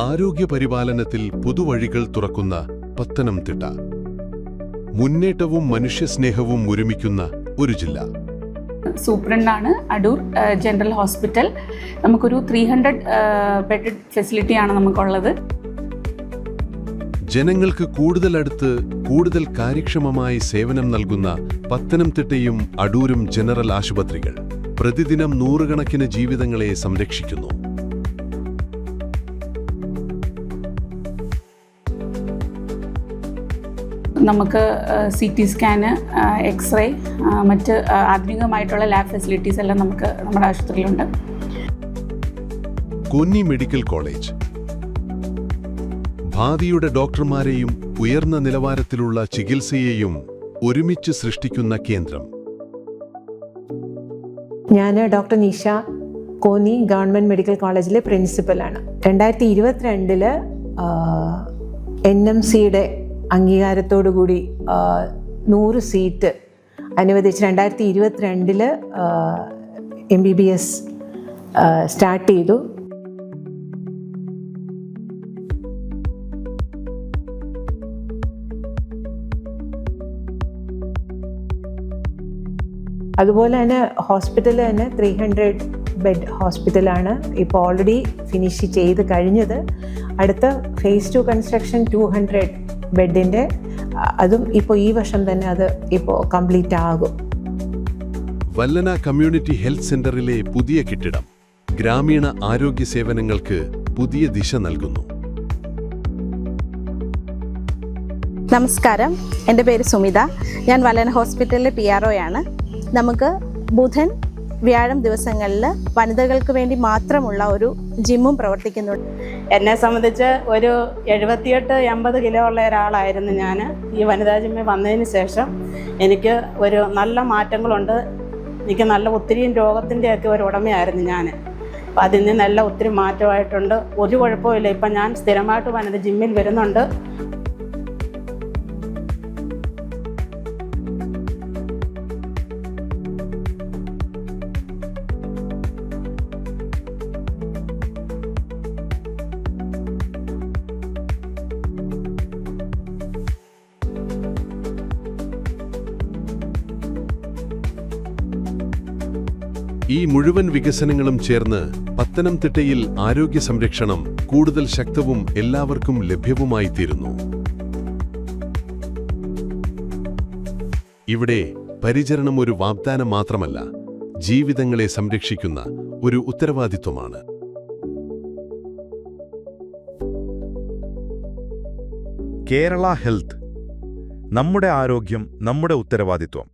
ആരോഗ്യപരിപാലനത്തിൽ പുതുവഴികൾ തുറക്കുന്ന പത്തനംതിട്ട. മുന്നേറ്റവും മനുഷ്യസ്നേഹവും ഒരുമിക്കുന്ന ഒരു ജില്ല. സൂപ്രണ്ടാണ് അടൂർ ജനറൽ ഹോസ്പിറ്റൽ. നമുക്കൊരു 300 ബെഡ് ഫെസിലിറ്റിയാണ് നമുക്കുള്ളത്. ജനങ്ങൾക്ക് കൂടുതൽ അടുത്ത് കൂടുതൽ കാര്യക്ഷമമായി സേവനം നൽകുന്ന പത്തനംതിട്ടയും അടൂരും ജനറൽ ആശുപത്രികൾ പ്രതിദിനം നൂറുകണക്കിന് ജീവിതങ്ങളെ സംരക്ഷിക്കുന്നു. നമുക്ക് CT സ്കാന്, എക്സ്റേ, മറ്റ് ആധുനികമായിട്ടുള്ള ലാബ് ഫെസിലിറ്റീസ് എല്ലാം നമുക്ക് നമ്മുടെ ആശുപത്രിയിലുണ്ട്. കോന്നി മെഡിക്കൽ കോളേജ് ഭാവിയുടെ ഡോക്ടർമാരെയും ഉയർന്ന നിലവാരത്തിലുള്ള ചികിത്സയെയും ഒരുമിച്ച് സൃഷ്ടിക്കുന്ന കേന്ദ്രം. ഞാൻ doctor Nisha, Konni government medical കോളേജിലെ പ്രിൻസിപ്പലാണ്. 2022 NMCയുടെ അംഗീകാരത്തോടുകൂടി 100 സീറ്റ് അനുവദിച്ച് 2022 MBBS സ്റ്റാർട്ട് ചെയ്തു. അതുപോലെ തന്നെ ഹോസ്പിറ്റൽ തന്നെ 300 ബെഡ് ഹോസ്പിറ്റലാണ് ഇപ്പോൾ ഓൾറെഡി ഫിനിഷ് ചെയ്ത് കഴിഞ്ഞത്. അടുത്ത phase 2 കൺസ്ട്രക്ഷൻ 200 ബെഡിൻ്റെ, അതും ഇപ്പോൾ ഈ വർഷം തന്നെ അത് ഇപ്പോൾ കംപ്ലീറ്റ് ആകും. വല്ലന കമ്മ്യൂണിറ്റി ഹെൽത്ത് സെന്ററിലെ പുതിയ കെട്ടിടം ഗ്രാമീണ ആരോഗ്യ സേവനങ്ങൾക്ക് പുതിയ ദിശ നൽകുന്നു. നമസ്കാരം, എൻ്റെ പേര് സുമിത. ഞാൻ വല്ലന ഹോസ്പിറ്റലിലെ PRO ആണ്. നമുക്ക് ബുധൻ, വ്യാഴം ദിവസങ്ങളിൽ വനിതകൾക്ക് വേണ്ടി മാത്രമുള്ള ഒരു ജിമ്മും പ്രവർത്തിക്കുന്നുണ്ട്. എന്നെ സംബന്ധിച്ച് ഒരു 78-80 കിലോ ഉള്ള ഒരാളായിരുന്നു ഞാൻ. ഈ വനിതാ ജിമ്മിൽ വന്നതിന് ശേഷം എനിക്ക് ഒരു നല്ല മാറ്റങ്ങളുണ്ട്. എനിക്ക് നല്ല ഒത്തിരിയും രോഗത്തിൻ്റെയൊക്കെ ഒരു ഉടമയായിരുന്നു ഞാൻ. അപ്പോൾ അതിൽ നിന്നെല്ലാം ഒത്തിരി മാറ്റമായിട്ടുണ്ട്. ഒരു കുഴപ്പമില്ല. ഇപ്പം ഞാൻ സ്ഥിരമായിട്ട് വനിത ജിമ്മിൽ വരുന്നുണ്ട്. ഈ മുഴുവൻ വികസനങ്ങളും ചേർന്ന് പത്തനംതിട്ടയിൽ ആരോഗ്യ സംരക്ഷണം കൂടുതൽ ശക്തവും എല്ലാവർക്കും ലഭ്യവുമായി തീരുന്നു. ഇവിടെ പരിചരണം ഒരു വാഗ്ദാനം മാത്രമല്ല, ജീവിതങ്ങളെ സംരക്ഷിക്കുന്ന ഒരു ഉത്തരവാദിത്വമാണ്. കേരള ഹെൽത്ത്. നമ്മുടെ ആരോഗ്യം നമ്മുടെ ഉത്തരവാദിത്വം.